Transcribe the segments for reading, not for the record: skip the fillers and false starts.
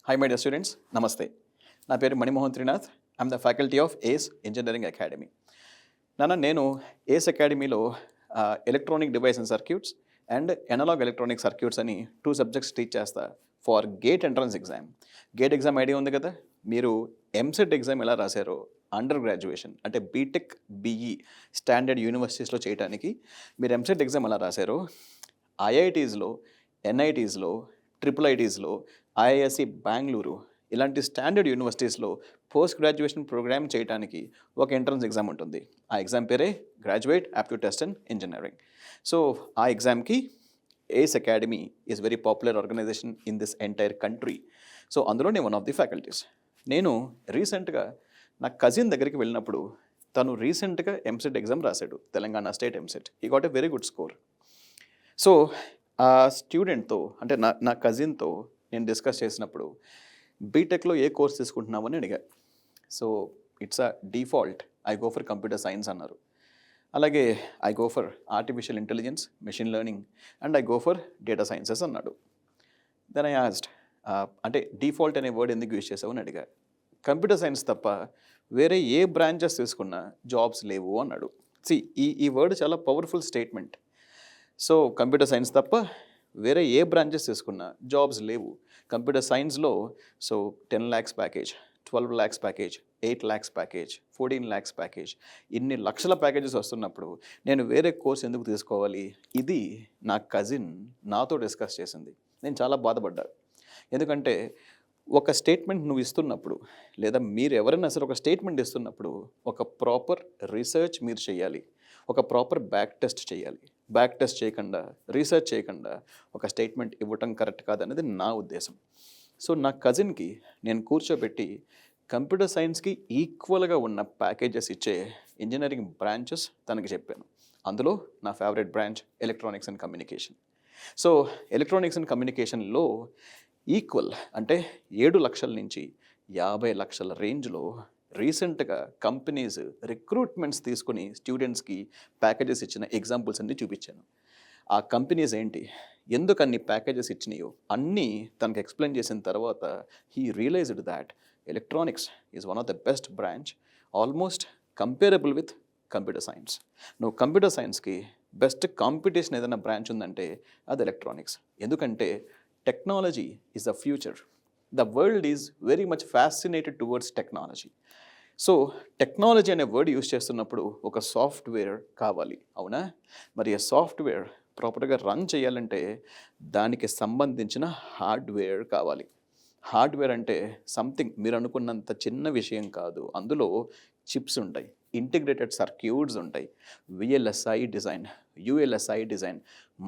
Hi, my dear students. Namaste. నా పేరు Manimohan Trinath. I'm the faculty of ACE engineering academy. నేను ఏస్ అకాడమీలో electronic device and circuits and analog electronic circuits అని 2 subjects teach చేస్తా for GATE entrance exam. GATE exam idea ఉంది కదా, మీరు EAMCET exam ఎలా రాశారో అండర్ గ్రాడ్యుయేషన్ అంటే బీటెక్ బీఈ స్టాండర్డ్ యూనివర్సిటీస్లో చేయడానికి మీరు ఎంసెట్ ఎగ్జామ్ ఎలా రాశారో ఐఐటీస్లో, ఎన్ఐటీస్లో, ట్రిపుల్ ఐటీస్లో, ఐఐఎస్సి బెంగళూరు ఇలాంటి స్టాండర్డ్ యూనివర్సిటీస్లో పోస్ట్ గ్రాడ్యుయేషన్ ప్రోగ్రామ్ చేయడానికి ఒక ఎంట్రన్స్ ఎగ్జామ్ ఉంటుంది. ఆ ఎగ్జామ్ పేరే graduate aptitude test in engineering. So ఆ ఎగ్జామ్కి ACE academy is very popular organisation in this entire country. So అందులో నేను వన్ ఆఫ్ ది ఫ్యాకల్టీస్. నేను రీసెంట్గా నా కజిన్ దగ్గరికి వెళ్ళినప్పుడు తను రీసెంట్గా ఎంసెట్ ఎగ్జామ్ రాశాడు, Telangana state EAMCET. He got a very good score. So ఆ స్టూడెంట్తో అంటే నా కజిన్తో నేను డిస్కస్ చేసినప్పుడు బీటెక్లో ఏ కోర్స్ తీసుకుంటున్నావు అని అడిగా. So it's a default I go for computer science అన్నారు. అలాగే I go for artificial intelligence, machine learning and I go for data sciences అన్నాడు. దెన్ ఐ ఆస్క్డ్, అంటే డిఫాల్ట్ అనే వర్డ్ ఎందుకు యూజ్ చేసావు అని అడిగా. కంప్యూటర్ సైన్స్ తప్ప వేరే ఏ బ్రాంచెస్ తీసుకున్నా జాబ్స్ లేవు అన్నాడు. ఈ వర్డ్ చాలా powerful statement. So computer science తప్ప వేరే ఏ బ్రాంచెస్ తీసుకున్నా జాబ్స్ లేవు. కంప్యూటర్ సైన్స్లో so 10 lakhs package, 12 lakhs package, 8 lakhs package, 14 lakhs package, ఇన్ని లక్షల ప్యాకేజెస్ వస్తున్నప్పుడు నేను వేరే కోర్స్ ఎందుకు తీసుకోవాలి? ఇది నా కజిన్ నాతో డిస్కస్ చేసింది. నేను చాలా బాధపడ్డా. ఎందుకంటే ఒక స్టేట్మెంట్ నువ్వు ఇస్తున్నప్పుడు లేదా మీరు ఎవరైనా సరే ఒక స్టేట్మెంట్ ఇస్తున్నప్పుడు ఒక ప్రాపర్ రీసెర్చ్ మీరు చేయాలి, ఒక ప్రాపర్ బ్యాక్ టెస్ట్ చేయాలి. బ్యాక్ టెస్ట్ చేయకుండా, రీసెర్చ్ చేయకుండా ఒక స్టేట్మెంట్ ఇవ్వటం కరెక్ట్ కాదనేది నా ఉద్దేశం. సో నా కజిన్కి నేను కూర్చోబెట్టి కంప్యూటర్ సైన్స్కి ఈక్వల్గా ఉన్న ప్యాకేజెస్ ఇచ్చే ఇంజనీరింగ్ బ్రాంచెస్ తనకి చెప్పాను. అందులో నా favourite branch electronics and communication. So electronics and కమ్యూనికేషన్లో ఈక్వల్ అంటే 7 లక్షల నుంచి 50 లక్షల రేంజ్లో రీసెంట్గా కంపెనీస్ రిక్రూట్మెంట్స్ తీసుకుని స్టూడెంట్స్కి ప్యాకేజెస్ ఇచ్చిన ఎగ్జాంపుల్స్ అన్నీ చూపించాను. ఆ కంపెనీస్ ఏంటి, ఎందుకు అన్ని ప్యాకేజెస్ ఇచ్చినాయో అన్నీ తనకు ఎక్స్ప్లెయిన్ చేసిన తర్వాత he realized that electronics is one of the best branch, almost comparable with computer science. నువ్వు కంప్యూటర్ సైన్స్కి బెస్ట్ కాంపిటీషన్ ఏదైనా బ్రాంచ్ ఉందంటే అది ఎలక్ట్రానిక్స్. ఎందుకంటే technology is the future. The world is very much fascinated towards technology. So technology అనే word use చేస్తున్నప్పుడు ఒక software కావాలి, అవునా? మరి ఆ సాఫ్ట్వేర్ ప్రాపర్గా రన్ చేయాలంటే దానికి సంబంధించిన హార్డ్వేర్ కావాలి. హార్డ్వేర్ అంటే సంథింగ్ మీరు అనుకున్నంత చిన్న విషయం కాదు. అందులో చిప్స్ ఉంటాయి, ఇంటిగ్రేటెడ్ సర్క్యూట్స్ ఉంటాయి, VLSI design, ULSI design,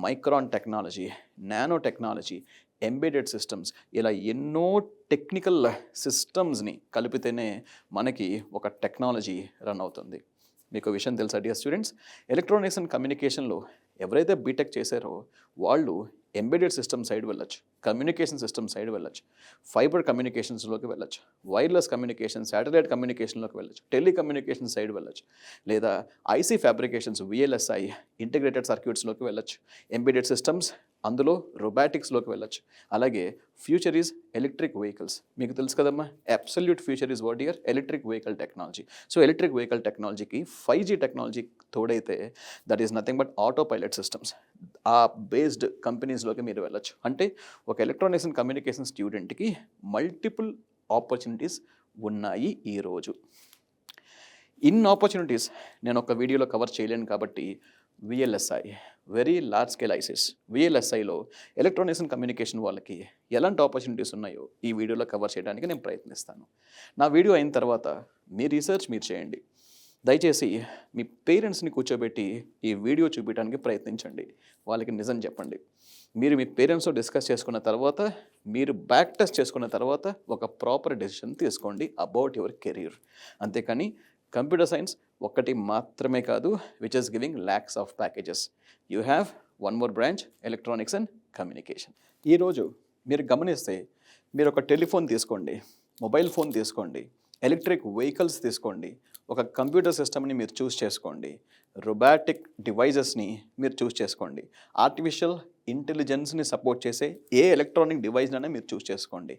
micron technology, nano technology, embedded systems, ఇలా ఎన్నో టెక్నికల్ సిస్టమ్స్ని కలిపితేనే మనకి ఒక టెక్నాలజీ రన్ అవుతుంది. మీకు విషయం తెలుసా డియర్ స్టూడెంట్స్, ఎలక్ట్రానిక్స్ అండ్ కమ్యూనికేషన్లో ఎవరైతే బీటెక్ చేశారో వాళ్ళు ఎంబెడెడ్ సిస్టమ్ సైడ్ వెళ్ళొచ్చు, కమ్యూనికేషన్ సిస్టమ్ సైడ్ వెళ్ళొచ్చు, ఫైబర్ కమ్యూనికేషన్స్లోకి వెళ్ళొచ్చు, వైర్లెస్ కమ్యూనికేషన్, శాటిలైట్ కమ్యూనికేషన్లోకి వెళ్ళొచ్చు, టెలికమ్యూనికేషన్ సైడ్ వెళ్ళొచ్చు, లేదా ఐసీ ఫ్యాబ్రికేషన్స్, విఎల్ఎస్ఐ, ఇంటిగ్రేటెడ్ సర్క్యూట్స్లోకి వెళ్ళొచ్చు, ఎంబెడెడ్ సిస్టమ్స్ అందులో రొబాటిక్స్లోకి వెళ్ళొచ్చు. అలాగే ఫ్యూచర్ ఈజ్ ఎలక్ట్రిక్ వెహికల్స్. మీకు తెలుసు కదమ్మా, absolute future is what year electric vehicle technology. So electric vehicle టెక్నాలజీకి 5G టెక్నాలజీ తోడైతే that is nothing but auto pilot systems. ఆ బేస్డ్ కంపెనీస్లోకి మీరు వెళ్ళొచ్చు. అంటే ఒక ఎలక్ట్రానిక్స్ అండ్ కమ్యూనికేషన్ స్టూడెంట్కి మల్టిపుల్ ఆపర్చునిటీస్ ఉన్నాయి ఈరోజు. ఇన్ ఆపర్చునిటీస్ నేను ఒక వీడియోలో కవర్ చేయలేను కాబట్టి VLSI, very large scale ICs, విఎల్ఎస్ఐలో ఎలక్ట్రానిక్స్ అండ్ కమ్యూనికేషన్ వాళ్ళకి ఎలాంటి ఆపర్చునిటీస్ ఉన్నాయో ఈ వీడియోలో కవర్ చేయడానికి నేను ప్రయత్నిస్తాను. నా వీడియో అయిన తర్వాత మీ రీసెర్చ్ మీరు చేయండి. దయచేసి మీ పేరెంట్స్ని కూర్చోబెట్టి ఈ వీడియో చూపించడానికి ప్రయత్నించండి. వాళ్ళకి నిజం చెప్పండి. మీరు మీ పేరెంట్స్తో డిస్కస్ చేసుకున్న తర్వాత, మీరు బ్యాక్ టెస్ట్ చేసుకున్న తర్వాత ఒక ప్రాపర్ డెసిషన్ తీసుకోండి అబౌట్ యువర్ కెరీర్. అంతేకాని కంప్యూటర్ సైన్స్ ఒక్కటి మాత్రమే కాదు which is giving lakhs of packages. You have one more branch electronics and communication. ఈరోజు మీరు గమనిస్తే మీరు ఒక టెలిఫోన్ తీసుకోండి, మొబైల్ ఫోన్ తీసుకోండి, ఎలక్ట్రిక్ వెహికల్స్ తీసుకోండి, ఒక కంప్యూటర్ సిస్టమ్ని మీరు చూస్ చేసుకోండి, రొబాటిక్ డివైజెస్ని మీరు చూస్ చేసుకోండి, ఆర్టిఫిషియల్ ఇంటెలిజెన్స్ని సపోర్ట్ చేసే ఏ ఎలక్ట్రానిక్ డివైస్నైనా మీరు చూస్ చేసుకోండి.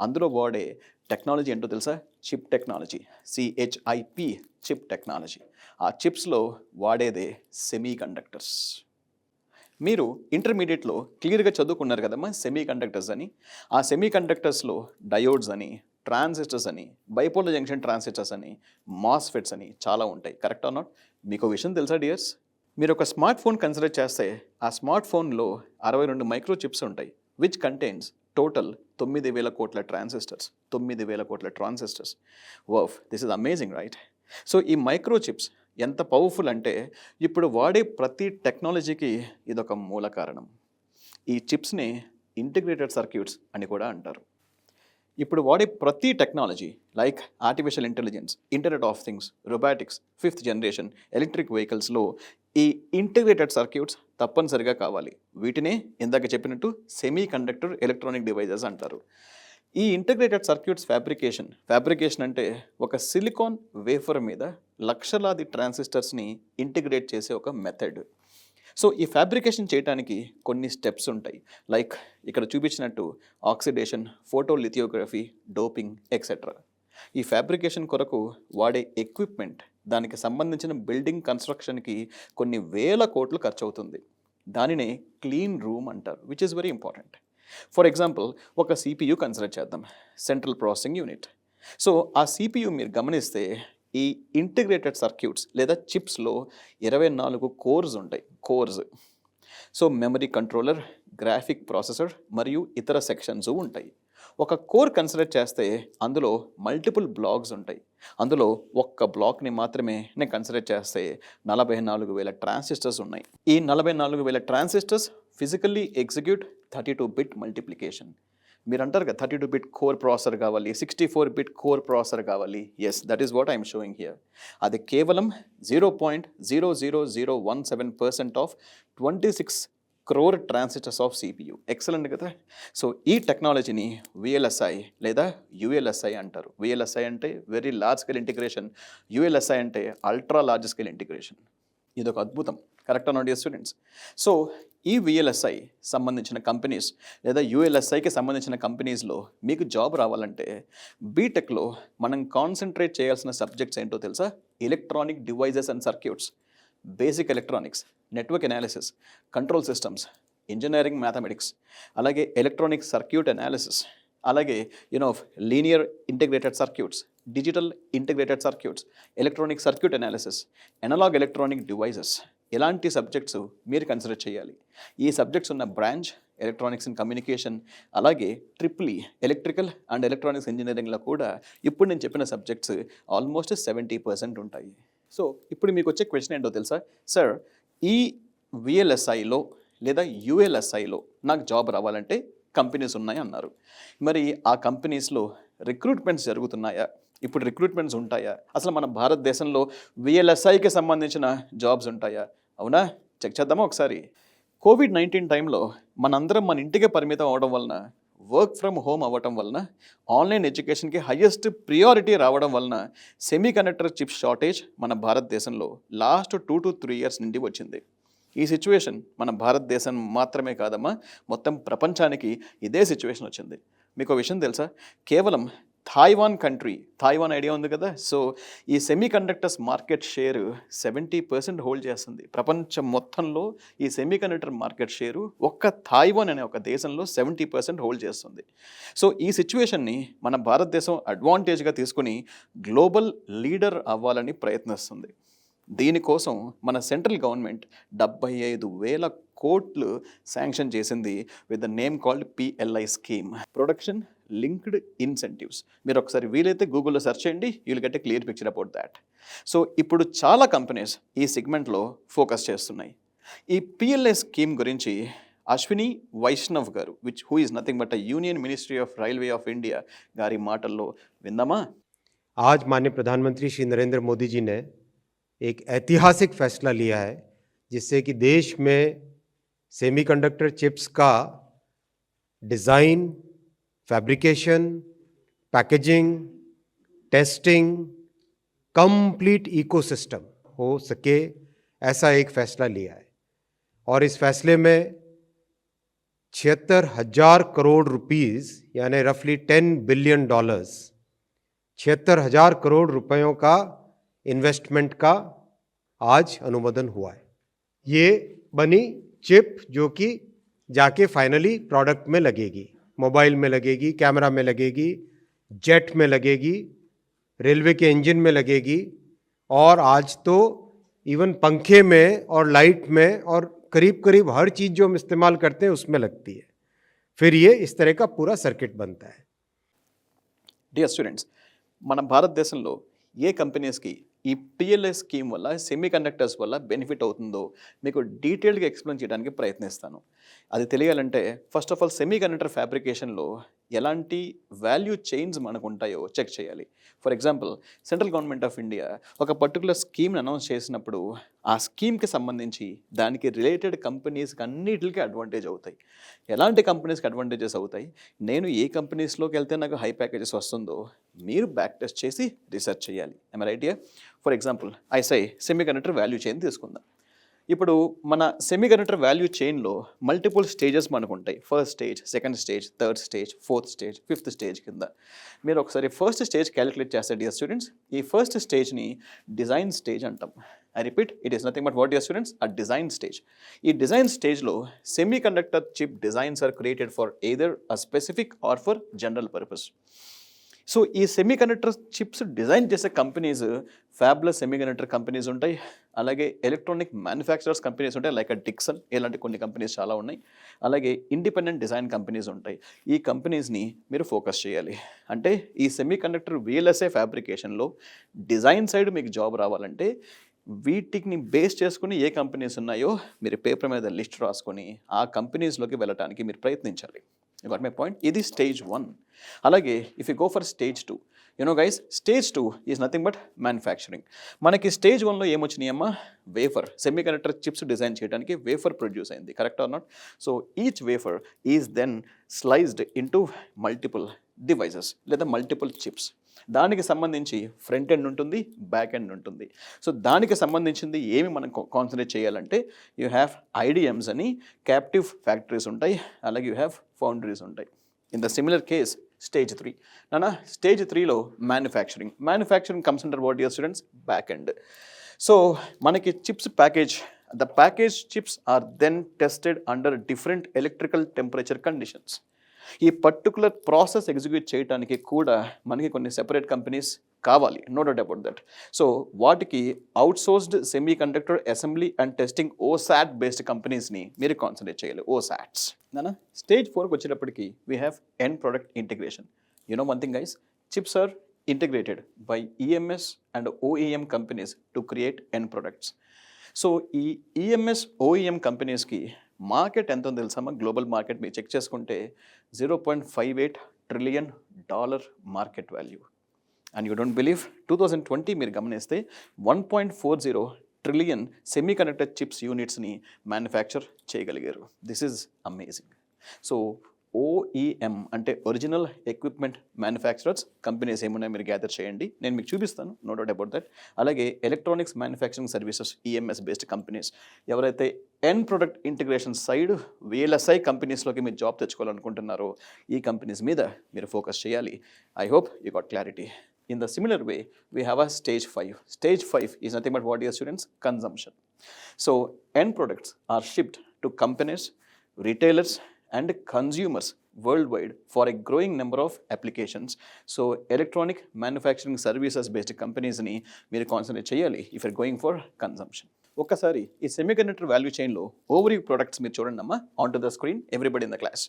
అందులో వాడే టెక్నాలజీ ఏంటో తెలుసా? Chip technology, CHIP, chip technology. ఆ చిప్స్లో వాడేదే సెమీ కండక్టర్స్. మీరు ఇంటర్మీడియట్లో క్లియర్గా చదువుకున్నారు కదమ్మా సెమీ కండక్టర్స్ అని. ఆ సెమీ కండక్టర్స్లో డయోడ్స్ అని, ట్రాన్సిస్టర్స్ అని, బైపోలర్ జంక్షన్ ట్రాన్సిస్టర్స్ అని, మాస్ఫెట్స్ అని చాలా ఉంటాయి. Correct or not? మీకు విషయం తెలుసా డియర్స్? మీరు ఒక స్మార్ట్ ఫోన్ కన్సిడర్ చేస్తే ఆ స్మార్ట్ ఫోన్లో 62 మైక్రో చిప్స్ ఉంటాయి, విచ్ కంటైన్స్ టోటల్ 9,000 కోట్ల ట్రాన్సిస్టర్స్. 9,000 కోట్ల transistors. Wharf, this is amazing, right? So ఈ మైక్రో చిప్స్ ఎంత పవర్ఫుల్ అంటే ఇప్పుడు వాడే ప్రతి టెక్నాలజీకి ఇదొక మూల కారణం. ఈ చిప్స్ని ఇంటిగ్రేటెడ్ సర్క్యూట్స్ అని కూడా అంటారు. ఇప్పుడు వాడే ప్రతి technology like artificial intelligence, internet of things, robotics, 5th generation, electric వెహికల్స్లో ఈ ఇంటిగ్రేటెడ్ సర్క్యూట్స్ తప్పనిసరిగా కావాలి. వీటినే ఇందాక చెప్పినట్టు సెమీ కండక్టర్ ఎలక్ట్రానిక్ డివైజెస్ అంటారు. ఈ ఇంటిగ్రేటెడ్ సర్క్యూట్స్ ఫ్యాబ్రికేషన్ అంటే ఒక సిలికాన్ వేఫర్ మీద లక్షలాది ట్రాన్సిస్టర్స్ని ఇంటిగ్రేట్ చేసే ఒక మెథడ్. సో ఈ ఫ్యాబ్రికేషన్ చేయడానికి కొన్ని స్టెప్స్ ఉంటాయి, లైక్ ఇక్కడ చూపించినట్టు ఆక్సిడేషన్, ఫోటోలిథియోగ్రఫీ, డోపింగ్, ఎక్సెట్రా. ఈ ఫ్యాబ్రికేషన్ కొరకు వాడే ఎక్విప్మెంట్, దానికి సంబంధించిన బిల్డింగ్ కన్స్ట్రక్షన్కి కొన్ని వేల కోట్లు ఖర్చు అవుతుంది. దానినే క్లీన్ రూమ్ అంటారు, which is very important. For example ఒక CPU కన్సిడర్ చేద్దాం, సెంట్రల్ ప్రాసెసింగ్ యూనిట్. సో ఆ CPU మీరు గమనిస్తే ఈ ఇంటిగ్రేటెడ్ సర్క్యూట్స్ లేదా చిప్స్లో 24 కోర్స్ ఉంటాయి. So memory controller, graphic processor మరియు ఇతర సెక్షన్స్ ఉంటాయి. ఒక కోర్ కన్సిడర్ చేస్తే అందులో మల్టిపుల్ బ్లాక్స్ ఉంటాయి. అందులో ఒక్క బ్లాక్ని మాత్రమే నేను కన్సిడర్ చేస్తే 44,000 ట్రాన్సిస్టర్స్ ఉన్నాయి. ఈ 44,000 ట్రాన్సిస్టర్స్ ఫిజికల్లీ ఎగ్జిక్యూట్ 32-బిట్ మల్టిప్లికేషన్. మీరు అంటారు కదా 32-బిట్ కోర్ ప్రాసెసర్ కావాలి, 64-బిట్ కోర్ ప్రాసెసర్ కావాలి. Yes, that is what I'm showing here. అది కేవలం 0.00017% of 26 crore transistors of CPU. Excellent కదా? సో ఈ టెక్నాలజీని VLSI లేదా ULSI అంటారు. VLSI అంటే very large scale integration, ULSI అంటే అల్ట్రా లార్జ్ స్కేల్ ఇంటిగ్రేషన్. ఇదొక అద్భుతం. Correct or not dear students? So ఈ VLSI సంబంధించిన కంపెనీస్ లేదా ULSIకి సంబంధించిన కంపెనీస్లో మీకు జాబ్ రావాలంటే బీటెక్లో మనం కాన్సన్ట్రేట్ చేయాల్సిన సబ్జెక్ట్స్ ఏంటో తెలుసా? Electronic devices and circuits, basic electronics, network analysis, control systems, engineering mathematics, అలాగే ఎలక్ట్రానిక్ సర్క్యూట్ అనాలిసిస్, అలాగే linear integrated circuits, digital integrated circuits, electronic circuit analysis, analog electronic devices, ఇలాంటి సబ్జెక్ట్స్ మీరు కన్సిడర్ చేయాలి. ఈ subjects ఉన్న branch electronics and communication, అలాగే triple electrical and electronics ఇంజనీరింగ్లో కూడా ఇప్పుడు నేను చెప్పిన సబ్జెక్ట్స్ ఆల్మోస్ట్ 70% ఉంటాయి. సో ఇప్పుడు మీకు వచ్చే క్వశ్చన్ ఏంటో తెలుసా? సార్, ఈ VLSIలో లేదా ULSIలో నాకు జాబ్ రావాలంటే కంపెనీస్ ఉన్నాయి అన్నారు. మరి ఆ కంపెనీస్లో రిక్రూట్మెంట్స్ జరుగుతున్నాయా? ఇప్పుడు రిక్రూట్మెంట్స్ ఉంటాయా? అసలు మన భారతదేశంలో VLSIకి సంబంధించిన జాబ్స్ ఉంటాయా? అవునా? చెక్ చేద్దామా ఒకసారి. COVID-19 టైంలో మనందరం మన ఇంటికే పరిమితం అవడం వలన, వర్క్ ఫ్రమ్ హోమ్ అవ్వటం వలన, ఆన్లైన్ ఎడ్యుకేషన్కి హయ్యెస్ట్ ప్రియారిటీ రావడం వలన సెమీ కండక్టర్ చిప్ షార్టేజ్ మన భారతదేశంలో లాస్ట్ 2 to 3 years నుండి వచ్చింది. ఈ సిచ్యువేషన్ మన భారతదేశం మాత్రమే కాదమ్మా, మొత్తం ప్రపంచానికి ఇదే సిచ్యువేషన్ వచ్చింది. మీకు విషయం తెలుసా? కేవలం థాయివాన్ ఐడియా ఉంది కదా? సో ఈ semi conductors market share 70% hold చేస్తుంది. ప్రపంచం మొత్తంలో ఈ సెమీ కండక్టర్ మార్కెట్ షేరు ఒక్క థాయివాన్ అనే ఒక దేశంలో 70% హోల్డ్ చేస్తుంది. సో ఈ సిచ్యువేషన్ని మన భారతదేశం అడ్వాంటేజ్గా తీసుకుని గ్లోబల్ లీడర్ అవ్వాలని ప్రయత్నిస్తుంది. దీనికోసం మన సెంట్రల్ గవర్నమెంట్ 75,000 కోట్లు శాంక్షన్ చేసింది with the name called PLI scheme, production linked incentives. మీరు ఒకసారి వీలైతే గూగుల్లో సెర్చ్ చేయండి, you will get a clear picture about that. So ఇప్పుడు చాలా కంపెనీస్ ఈ సెగ్మెంట్లో ఫోకస్ చేస్తున్నాయి. ఈ PLI స్కీమ్ గురించి అశ్విని వైష్ణవ్ గారు, who is nothing but union ministry of railway of India గారి మాటల్లో విందామా? आज माननीय प्रधानमंत्री श्री नरेंद्र मोदी जी ने एक ऐतिहासिक फैसला लिया है, जिससे कि देश में सेमीकंडक्टर चिप्स का design, fabrication, packaging, testing complete ecosystem हो सके, ऐसा एक फैसला लिया है। और इस फैसले में 76,000 करोड़ रुपीस यानी रफली $10 बिलियन, 76,000 करोड़ रुपयों का इन्वेस्टमेंट का आज अनुमोदन हुआ है। ये बनी चिप जो कि जाके फाइनली प्रोडक्ट में लगेगी, मोबाइल में लगेगी, कैमरा में लगेगी, जेट में लगेगी, रेलवे के इंजन में लगेगी, और आज तो इवन पंखे में और लाइट में और करीब करीब हर चीज़ जो हम इस्तेमाल करते हैं उसमें लगती है। फिर ये इस तरह का पूरा सर्किट बनता है। డియర్ స్టూడెంట్స్, మన భారతదేశంలో ఏ కంపెనీస్కి ఈ పిఎల్ఐ స్కీమ్ వల్ల సెమీ కండక్టర్స్ వల్ల బెనిఫిట్ అవుతుందో మీకు డీటెయిల్డ్గా ఎక్స్ప్లెయిన్ చేయడానికి ప్రయత్నిస్తాను. అది తెలియాలంటే first of all semi conductor ఫ్యాబ్రికేషన్లో ఎలాంటి వాల్యూ చైన్స్ మనకు ఉంటాయో చెక్ చేయాలి. For example, central government of India ఒక పర్టికులర్ స్కీమ్ని అనౌన్స్ చేసినప్పుడు ఆ స్కీమ్కి సంబంధించి దానికి రిలేటెడ్ కంపెనీస్కి అన్నిటికీ అడ్వాంటేజ్ అవుతాయి. ఎలాంటి కంపెనీస్కి అడ్వాంటేజెస్ అవుతాయి, నేను ఏ కంపెనీస్లోకి వెళ్తే నాకు హై ప్యాకేజెస్ వస్తుందో మీరు బ్యాక్ టెస్ట్ చేసి రీసెర్చ్ చేయాలి. I right here? For example, ఐసై సెమీ కండక్టర్ వాల్యూ చైన్ తీసుకుందాం. ఇప్పుడు మన సెమీ కండక్టర్ వాల్యూ చైన్లో మల్టిపుల్ స్టేజెస్ మనకు ఉంటాయి. First stage, second stage, third stage, fourth stage, fifth stage కింద. మీరు ఒకసారి ఫస్ట్ స్టేజ్ క్యాలిక్యులేట్ చేస్తే డియర్ స్టూడెంట్స్, ఈ ఫస్ట్ స్టేజ్ని డిజైన్ స్టేజ్ అంటాం. I repeat, it is nothing but what dear students, a design stage. ఈ డిజైన్ స్టేజ్లో semi conductor chip designs are created for either a specific or for general purpose. So ఈ semi conductor chips design చేసే companies fabless semiconductor companies ఉంటాయి, అలాగే electronic manufacturers companies ఉంటాయి, like Dixon, ఇలాంటి కొన్ని companies చాలా ఉన్నాయి. అలాగే ఇండిపెండెంట్ డిజైన్ కంపెనీస్ ఉంటాయి. ఈ కంపెనీస్ని మీరు ఫోకస్ చేయాలి. అంటే ఈ సెమీ కండక్టర్ VLSI ఫ్యాబ్రికేషన్లో డిజైన్ సైడ్ మీకు జాబ్ రావాలంటే వీటిని బేస్ చేసుకుని ఏ కంపెనీస్ ఉన్నాయో మీరు పేపర్ మీద లిస్ట్ రాసుకొని ఆ కంపెనీస్లోకి వెళ్ళడానికి మీరు ప్రయత్నించాలి. You got my point? ఇది స్టేజ్ 1. అలాగే if you go for stage 2, guys, stage 2 is nothing but manufacturing. మనకి స్టేజ్ 1లో ఏమొచ్చినాయమ్మా? Wafer, semi conductor chips design చేయడానికి వేఫర్ ప్రొడ్యూస్ అయింది, correct or not? So each wafer is then sliced into multiple devices లేదా multiple chips. దానికి సంబంధించి front end ఉంటుంది, back end ఉంటుంది. సో దానికి సంబంధించింది ఏమి మనం కాన్సన్ట్రేట్ చేయాలంటే యూ హ్యావ్ IDMs అని క్యాప్టివ్ ఫ్యాక్టరీస్ ఉంటాయి, అలాగే యూ హ్యావ్ ఫౌండరీస్ ఉంటాయి. In the similar case stage 3, stage 3లో manufacturing comes under what dear students? Back end. So మనకి chips package, the package chips are then tested under different electrical temperature conditions. ఈ particular process execute చేయడానికి కూడా మనకి కొన్ని separate companies కావాలి, no doubt about that. So వాటికి outsourced semi conductor assembly and testing OSAT based కంపెనీస్ని మీరు concentrate చేయాలి, OSATs. స్టేజ్ 4కి వచ్చేటప్పటికి we have end product integration. One thing guys, chips are integrated by EMS and OEM companies to create end products. So ఈ EMS OEM కంపెనీస్కి market ఎంత ఉందో తెలుసా? గ్లోబల్ మార్కెట్ మీరు చెక్ చేసుకుంటే $0.58 trillion market value. And you don't believe, 2020 మీరు గమనిస్తే 1.40 trillion semi conductor chips యూనిట్స్ని మ్యానుఫ్యాక్చర్ చేయగలిగారు. This is amazing. So OEM అంటే ఒరిజినల్ ఎక్విప్మెంట్ మ్యానుఫ్యాక్చరర్స్ కంపెనీస్ ఏమున్నాయో మీరు గ్యాదర్ చేయండి, నేను మీకు చూపిస్తాను, నో డౌట్ అబౌట్ దట్. అలాగే electronics manufacturing services EMS based companies, ఎవరైతే end product integration side VLSI కంపెనీస్లోకి మీరు జాబ్ తెచ్చుకోవాలనుకుంటున్నారో ఈ కంపెనీస్ మీద మీరు ఫోకస్ చేయాలి. I hope you got clarity. In the similar way, we have a stage 5. Stage 5 is nothing but what, dear students? Consumption. So end products are shipped to companies, retailers and consumers worldwide for a growing number of applications. So electronic manufacturing services based companies ni మీరు concentrate చేయాలి if you're going for consumption. ఒక్కసారి ఈ semiconductor value చైన్లో over products మీరు చూడండి అమ్మా, on to the screen, everybody in the class.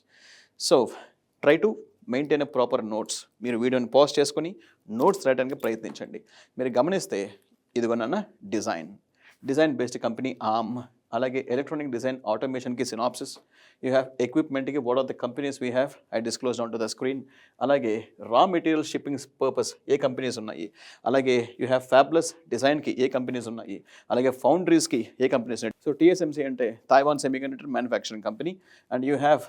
So try to maintain a proper notes. మీరు వీడియోని పాజ్ చేసుకొని నోట్స్ రాయడానికి ప్రయత్నించండి. మీరు గమనిస్తే ఇదిగోనన్నా డిజైన్ బేస్డ్ కంపెనీ ఆర్మ్, అలాగే ఎలక్ట్రానిక్ డిజైన్ ఆటోమేషన్కి సినాప్సిస్, యూ హ్యావ్ ఎక్విప్మెంట్కి what are the companies we have, I disclose on to the screen. అలాగే రా మెటీరియల్ షిప్పింగ్ పర్పస్ ఏ కంపెనీస్ ఉన్నాయి, అలాగే యూ హ్యావ్ ఫ్యాబ్లెస్ డిజైన్కి ఏ కంపెనీస్ ఉన్నాయి, అలాగే ఫౌండరీస్కి ఏ కంపెనీస్ ఉన్నాయి. సో TSMC అంటే Taiwan semiconductor manufacturing company, and you have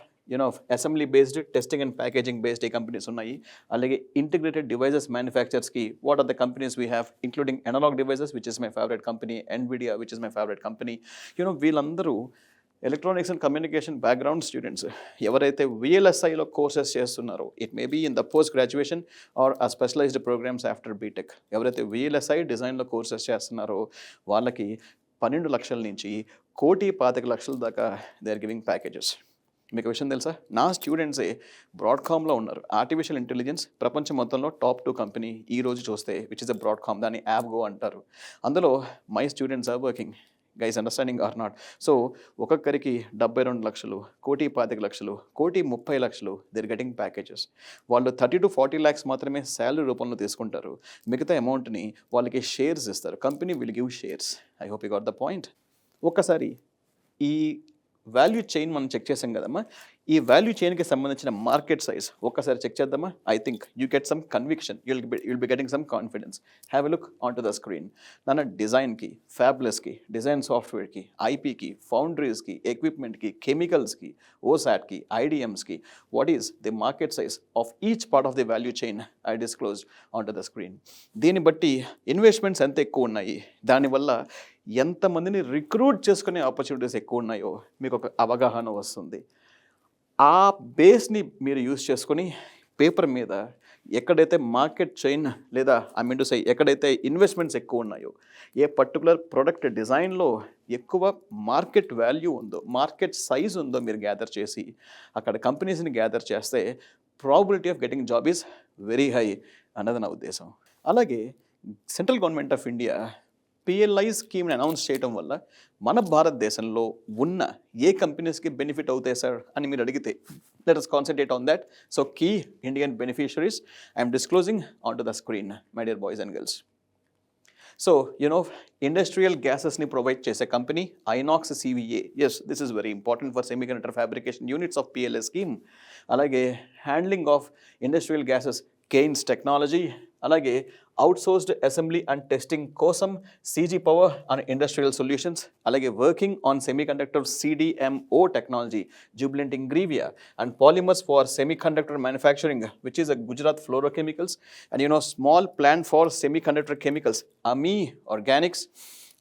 assembly based testing and packaging based ఏ కంపెనీస్ ఉన్నాయి. అలాగే ఇంటిగ్రేటెడ్ డివైజెస్ మ్యానుఫ్యాక్చర్స్కి what are the companies we have, including analog devices which is my favourite company, Nvidia which is my favourite company. వీళ్ళందరూ electronics and communication background students ఎవరైతే విఎల్ఎస్ఐలో courses చేస్తున్నారో, it may be in the post graduation or ఆ specialised programmes after BTech, ఎవరైతే VLSI డిజైన్లో courses చేస్తున్నారో వాళ్ళకి 12 లక్షల నుంచి 1,25,00,000 దాకా దే ఆర్ గివింగ్ ప్యాకేజెస్. మీకు విషయం తెలుసా, నా స్టూడెంట్సే బ్రాడ్కామ్లో ఉన్నారు. ఆర్టిఫిషియల్ ఇంటెలిజెన్స్ ప్రపంచం మొత్తంలో టాప్ 2 కంపెనీ ఈ రోజు చూస్తే విచ్ ఇస్ ద బ్రాడ్కామ్, దాన్ని యాప్గో అంటారు. అందులో my students are working. Guys understanding or not? So ఒక్కొక్కరికి 72 లక్షలు, 1,25,00,000, 1,30,00,000 దే ఆర్ గెటింగ్ ప్యాకేజెస్. వాళ్ళు 30 to 40 lakhs మాత్రమే శాలరీ రూపంలో తీసుకుంటారు. మిగతా అమౌంట్ని వాళ్ళకి షేర్స్ ఇస్తారు. Company will give shares. I hope you got the point. ఒక్కసారి ఈ వాల్యూ చైన్ మనం చెక్ చేసాం కదమ్మా, ఈ వాల్యూ చైన్కి సంబంధించిన మార్కెట్ సైజ్ ఒక్కసారి చెక్ చేద్దామా? I think you get some conviction, you'll be getting some confidence. Have a look on to the screen. నాన్న డిజైన్కి, ఫ్యాబ్లెస్కి, డిజైన్ సాఫ్ట్వేర్కి, ఐపీకి, ఫౌండరీస్కి, ఎక్విప్మెంట్కి, కెమికల్స్కి, ఓసాట్కి, ఐడిఎమ్స్కి, what is the market size of each part of the value chain I disclosed on to the screen. దీన్ని బట్టి ఇన్వెస్ట్మెంట్స్ ఎంత ఎక్కువ ఉన్నాయి, దానివల్ల ఎంతమందిని రిక్రూట్ చేసుకునే ఆపర్చునిటీస్ ఎక్కువ ఉన్నాయో మీకు ఒక అవగాహన వస్తుంది. ఆ బేస్ని మీరు యూజ్ చేసుకొని పేపర్ మీద ఎక్కడైతే మార్కెట్ చైన్ లేదా ఐ మీన్ టు సే ఎక్కడైతే ఇన్వెస్ట్మెంట్స్ ఎక్కువ ఉన్నాయో, ఏ పర్టికులర్ ప్రొడక్ట్ డిజైన్లో ఎక్కువ మార్కెట్ వాల్యూ ఉందో, మార్కెట్ సైజ్ ఉందో మీరు గ్యాదర్ చేసి అక్కడ కంపెనీస్ని గ్యాదర్ చేస్తే probability of getting job is very high అన్నది నా ఉద్దేశం. అలాగే central government of India PLI స్కీమ్ని అనౌన్స్ చేయడం వల్ల మన భారతదేశంలో ఉన్న ఏ కంపెనీస్కి బెనిఫిట్ అవుతాయి సార్ అని మీరు అడిగితే, లెట్ us concentrate on that. So key Indian beneficiaries I'm disclosing on to the screen, my dear boys and girls. So industrial గ్యాసెస్ని ప్రొవైడ్ చేసే company Inox CVA. Yes, this is very important for semiconductor fabrication units of PLI scheme. అలాగే handling of industrial gases Kaynes technology. అలాగే outsourced assembly and testing కోసం CG power and industrial solutions. అలాగే working on semiconductor CDMO technology, Jubilant Ingrevia and polymers for semiconductor manufacturing which is a Gujarat fluorochemicals and small plant for semiconductor chemicals, Ami organics.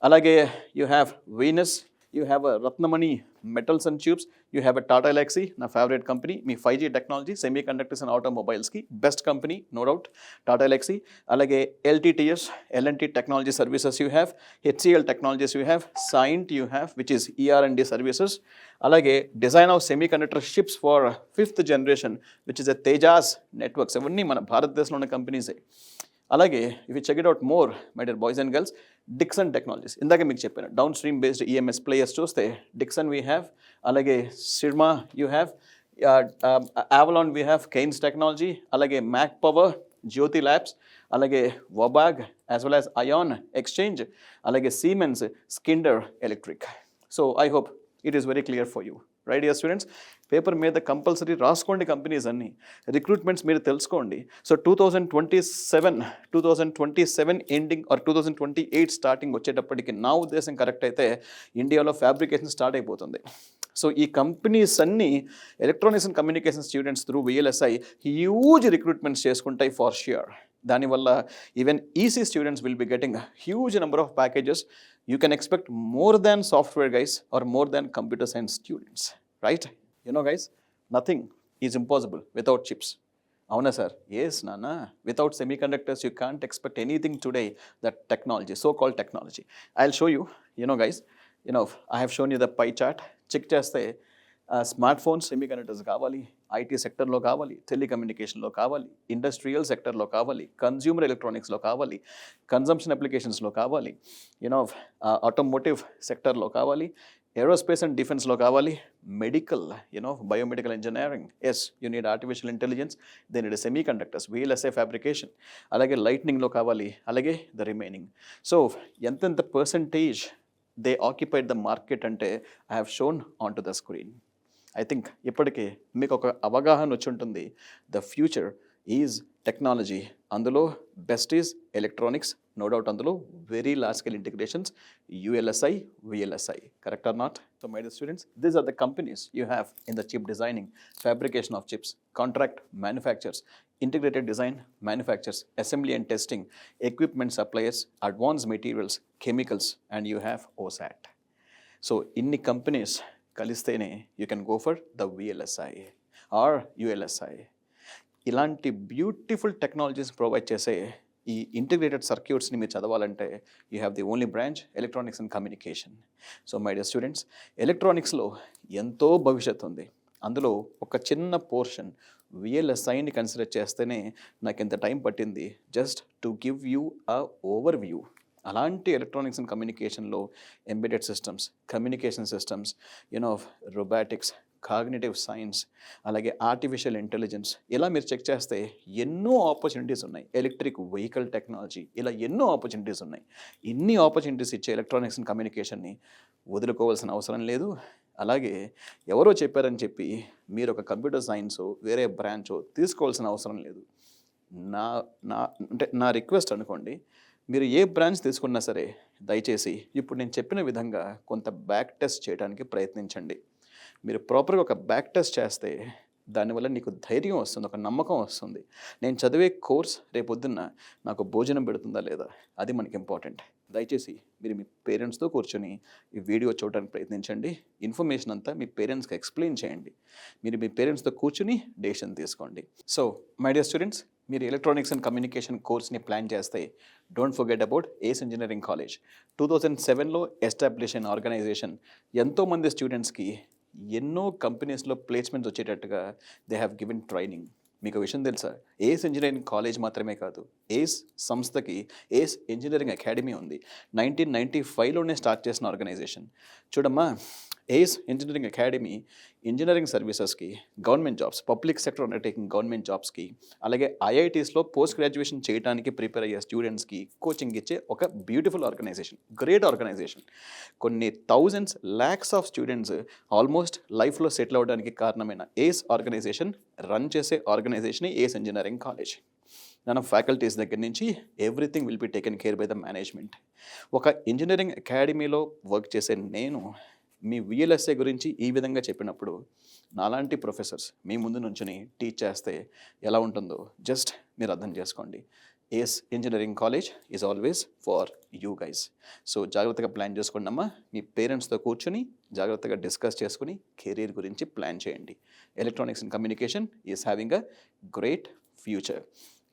అలాగే you have Venus, you have a Ratnamani metals and tubes, you have a Tata Elxsi, నా favourite company. మీ 5G technology, semiconductors and ఆటోమొబైల్స్కి best company, no doubt, Tata Elxsi. అలాగే LTTS, LNT technology services you have, HCL technologies you have, Cyient you have which is ERND services. అలాగే design of semiconductor chips for 5th generation which is a Tejas networks. ఇవన్నీ మన భారతదేశంలో ఉన్న కంపెనీసే. అలాగే if you check it out more my dear boys and girls, Dixon technologies, ఇందాక మీకు చెప్పాను downstream based EMS players చూస్తే డిక్సన్ వీ హ్యావ్, అలాగే Syrma you have, Avalon we have, Kaynes technology, అలాగే మ్యాక్ పవర్, జ్యోతి ల్యాబ్స్, అలాగే Wabag as well as ion exchange, అలాగే Siemens, Schneider electric. So I hope it is very clear for you, right dear students? Paper మీద compulsory రాసుకోండి companies అన్నీ, recruitments మీరు తెలుసుకోండి. So 2027 ending or 2028 starting వచ్చేటప్పటికి నా ఉద్దేశం కరెక్ట్ అయితే ఇండియాలో ఫ్యాబ్రికేషన్ స్టార్ట్ అయిపోతుంది. సో ఈ కంపెనీస్ అన్నీ electronics and communication students through VLSI huge recruitments చేసుకుంటాయి ఫార్ ష్యూర్. దానివల్ల even EC students will be getting huge number of packages. You can expect more than software guys or more than computer science students, right? Guys, nothing is impossible without chips. Avuna sir? Yes, Nana. Without semiconductors, you can't expect anything today. That technology, so-called technology. I'll show you. Guys, I have shown you the pie chart. Check cheste smartphones semiconductors కావాలి, IT సెక్టర్లో కావాలి, టెలికమ్యూనికేషన్లో కావాలి, industrial సెక్టర్లో కావాలి, consumer ఎలక్ట్రానిక్స్లో కావాలి, consumption అప్లికేషన్స్లో కావాలి, automotive సెక్టర్లో కావాలి, ఏరోస్పేస్ అండ్ డిఫెన్స్లో కావాలి, medical, biomedical engineering. Yes, you need artificial intelligence, they need semiconductors, VLSI fabrication, అలాగే లైట్నింగ్లో కావాలి, అలాగే ద రిమైనింగ్. సో ఎంతెంత percentage they occupied the market అంటే I have shown on to the screen. I think ఇప్పటికే మీకు ఒక అవగాహన వచ్చి ఉంటుంది. ద ఫ్యూచర్ ఈజ్ టెక్నాలజీ, అందులో best is electronics, no doubt అందులో very large scale integrations, ULSI, VLSI, correct or not? So my dear students, these are the companies you have in the chip designing, fabrication of chips, contract manufactures, integrated design, manufacturers, assembly and testing, equipment suppliers, advanced materials, chemicals, and you have OSAT. So inni companies kalistene you can go for the VLSI or ULSI. ఇలాంటి beautiful technologies provide చేసే ఈ integrated సర్క్యూట్స్ని మీరు చదవాలంటే you have the only branch electronics and communication. So my dear students, ఎలక్ట్రానిక్స్లో ఎంతో భవిష్యత్తు ఉంది. అందులో ఒక చిన్న పోర్షన్ VLSIని కన్సిడర్ చేస్తేనే నాకు ఎంత టైం పట్టింది just to give you a over view. అలాంటి ఎలక్ట్రానిక్స్ అండ్ కమ్యూనికేషన్లో embedded systems, communication systems, robotics, cognitive science, అలాగే ఆర్టిఫిషియల్ ఇంటెలిజెన్స్, ఇలా మీరు చెక్ చేస్తే ఎన్నో ఆపర్చునిటీస్ ఉన్నాయి. ఎలక్ట్రిక్ వెహికల్ టెక్నాలజీ, ఇలా ఎన్నో ఆపర్చునిటీస్ ఉన్నాయి. ఇన్ని ఆపర్చునిటీస్ ఇచ్చే ఎలక్ట్రానిక్స్ అండ్ కమ్యూనికేషన్ని వదులుకోవాల్సిన అవసరం లేదు. అలాగే ఎవరో చెప్పారని చెప్పి మీరు ఒక కంప్యూటర్ సైన్సో వేరే బ్రాంచో తీసుకోవాల్సిన అవసరం లేదు. నా రిక్వెస్ట్ అనుకోండి, మీరు ఏ బ్రాంచ్ తీసుకున్నా సరే దయచేసి ఇప్పుడు నేను చెప్పిన విధంగా కొంత బ్యాక్ టెస్ట్ చేయడానికి ప్రయత్నించండి. మీరు ప్రాపర్గా ఒక బ్యాక్ టెస్ట్ చేస్తే దానివల్ల నీకు ధైర్యం వస్తుంది, ఒక నమ్మకం వస్తుంది. నేను చదివే కోర్స్ రేపొద్దున్న నాకు భోజనం పెడుతుందా లేదా, అది మనకి ఇంపార్టెంట్. దయచేసి మీరు మీ పేరెంట్స్తో కూర్చొని ఈ వీడియో చూడడానికి ప్రయత్నించండి. ఇన్ఫర్మేషన్ అంతా మీ పేరెంట్స్కి ఎక్స్ప్లెయిన్ చేయండి. మీరు మీ పేరెంట్స్తో కూర్చుని డెసిషన్ తీసుకోండి. సో మై డియర్ స్టూడెంట్స్, మీరు ఎలక్ట్రానిక్స్ అండ్ కమ్యూనికేషన్ కోర్స్ని ప్లాన్ చేస్తే don't forget about ACE engineering college. 2007లో ఎస్టాబ్లిష్ అయిన ఆర్గనైజేషన్ ఎంతోమంది స్టూడెంట్స్కి ఎన్నో కంపెనీస్లో ప్లేస్మెంట్స్ వచ్చేటట్టుగా దే హ్యావ్ గివెన్ ట్రైనింగ్. మీకు విషయం తెలుసా, ఏస్ ఇంజనీరింగ్ కాలేజ్ మాత్రమే కాదు, ఏస్ సంస్థకి ఏస్ ఇంజనీరింగ్ అకాడమీ ఉంది. 1995లోనే స్టార్ట్ చేసిన ఆర్గనైజేషన్. చూడమ్మా, ఏస్ ఇంజనీరింగ్ అకాడమీ ఇంజనీరింగ్ సర్వీసెస్కి, government jobs, public sector undertaking government జాబ్స్కి, అలాగే IITస్లో పోస్ట్ గ్రాడ్యుయేషన్ చేయడానికి ప్రిపేర్ అయ్యే స్టూడెంట్స్కి కోచింగ్ ఇచ్చే ఒక బ్యూటిఫుల్ ఆర్గనైజేషన్, గ్రేట్ ఆర్గనైజేషన్. కొన్ని thousands, lakhs of students almost లైఫ్లో సెటిల్ అవ్వడానికి కారణమైన ఏస్ ఆర్గనైజేషన్ రన్ చేసే ఆర్గనైజేషన్ ఏస్ ఇంజనీరింగ్ కాలేజ్. మన ఫ్యాకల్టీస్ దగ్గర నుంచి everything will be taken care by the management. ఒక ఇంజనీరింగ్ అకాడమీలో వర్క్ చేసే నేను మీ VLSI గురించి ఈ విధంగా చెప్పినప్పుడు నాలాంటి ప్రొఫెసర్స్ మీ ముందు నుంచుని టీచ్ చేస్తే ఎలా ఉంటుందో జస్ట్ మీరు అర్థం చేసుకోండి. ACE engineering college is always for you guys. So జాగ్రత్తగా ప్లాన్ చేసుకోండి అమ్మా. మీ పేరెంట్స్తో కూర్చొని జాగ్రత్తగా డిస్కస్ చేసుకుని కెరీర్ గురించి ప్లాన్ చేయండి. Electronics and communication is having a great future.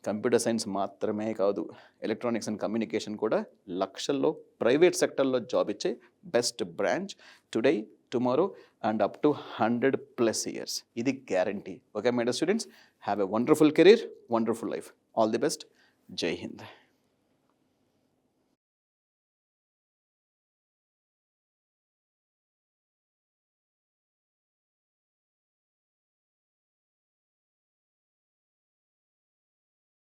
Computer science మాత్రమే కాదు, ఎలక్ట్రానిక్స్ అండ్ కమ్యూనికేషన్ కూడా లక్షల్లో ప్రైవేట్ సెక్టర్లో జాబ్ ఇచ్చే best branch today, tomorrow and up to 100+ years. ఇది guarantee. Okay my dear students, have a wonderful career, wonderful life. All the best. జై హింద్.